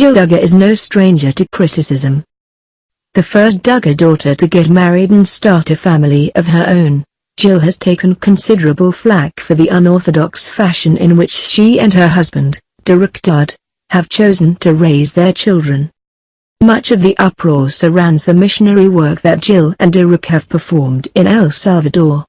Jill Duggar is no stranger to criticism. The first Duggar daughter to get married and start a family of her own, Jill has taken considerable flack for the unorthodox fashion in which she and her husband, Duggar, have chosen to raise their children. Much of the uproar surrounds the missionary work that Jill and Duggar have performed in El Salvador.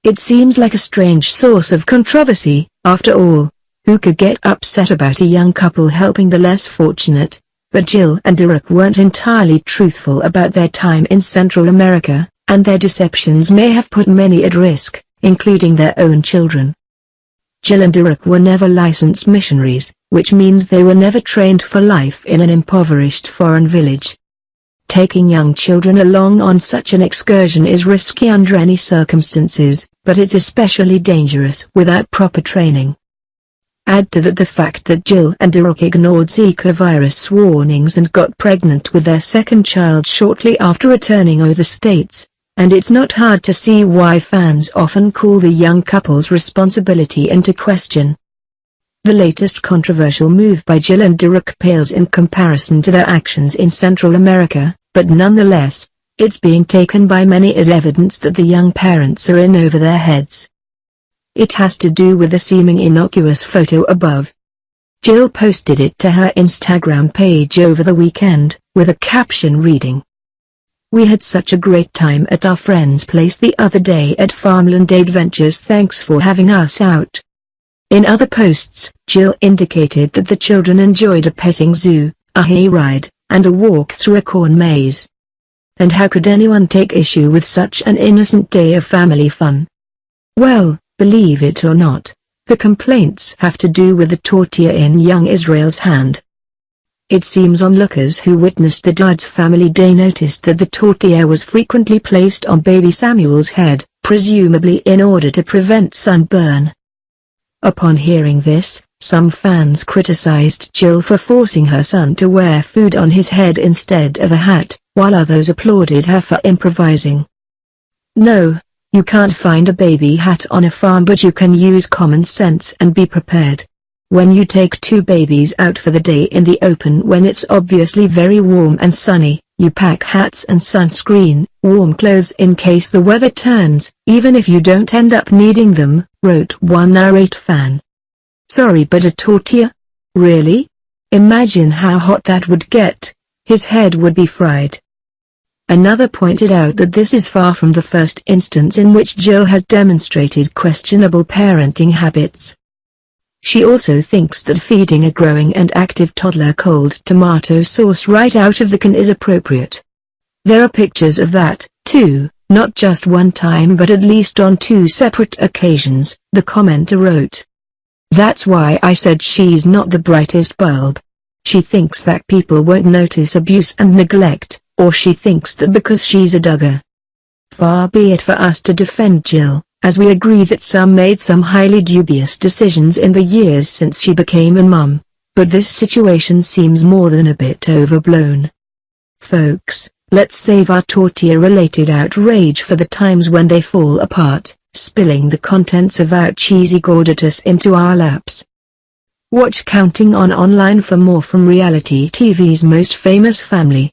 It seems like a strange source of controversy. After all, who could get upset about a young couple helping the less fortunate? But Jill and Duggar weren't entirely truthful about their time in Central America, and their deceptions may have put many at risk, including their own children. Jill and Duggar were never licensed missionaries, which means they were never trained for life in an impoverished foreign village. Taking young children along on such an excursion is risky under any circumstances, but it's especially dangerous without proper training. Add to that the fact that Jill and Duggar ignored Zika virus warnings and got pregnant with their second child shortly after returning over the States, and it's not hard to see why fans often call the young couple's responsibility into question. The latest controversial move by Jill and Duggar pales in comparison to their actions in Central America, but nonetheless, it's being taken by many as evidence that the young parents are in over their heads. It has to do with the seeming innocuous photo above. Jill posted it to her Instagram page over the weekend, with a caption reading, "We had such a great time at our friend's place the other day at Farmland Adventures, thanks for having us out." In other posts, Jill indicated that the children enjoyed a petting zoo, a hayride, and a walk through a corn maze. And how could anyone take issue with such an innocent day of family fun? Well, believe it or not, the complaints have to do with the tortilla in young Israel's hand. It seems onlookers who witnessed the Dudd's family day noticed that the tortilla was frequently placed on baby Samuel's head, presumably in order to prevent sunburn. Upon hearing this, some fans criticized Jill for forcing her son to wear food on his head instead of a hat, while others applauded her for improvising. No, you can't find a baby hat on a farm, but you can use common sense and be prepared. When you take two babies out for the day in the open when it's obviously very warm and sunny, you pack hats and sunscreen, warm clothes in case the weather turns, even if you don't end up needing them, wrote one irate fan. Sorry, but a tortilla? Really? Imagine how hot that would get. His head would be fried. Another pointed out that this is far from the first instance in which Jill has demonstrated questionable parenting habits. She also thinks that feeding a growing and active toddler cold tomato sauce right out of the can is appropriate. There are pictures of that, too, not just one time but at least on two separate occasions, the commenter wrote. That's why I said she's not the brightest bulb. She thinks that people won't notice abuse and neglect, or she thinks that because she's a Duggar. Far be it for us to defend Jill, as we agree that some made some highly dubious decisions in the years since she became a mum, but this situation seems more than a bit overblown. Folks, let's save our tortilla-related outrage for the times when they fall apart, spilling the contents of our cheesy gorditas into our laps. Watch Counting On online for more from reality TV's most famous family.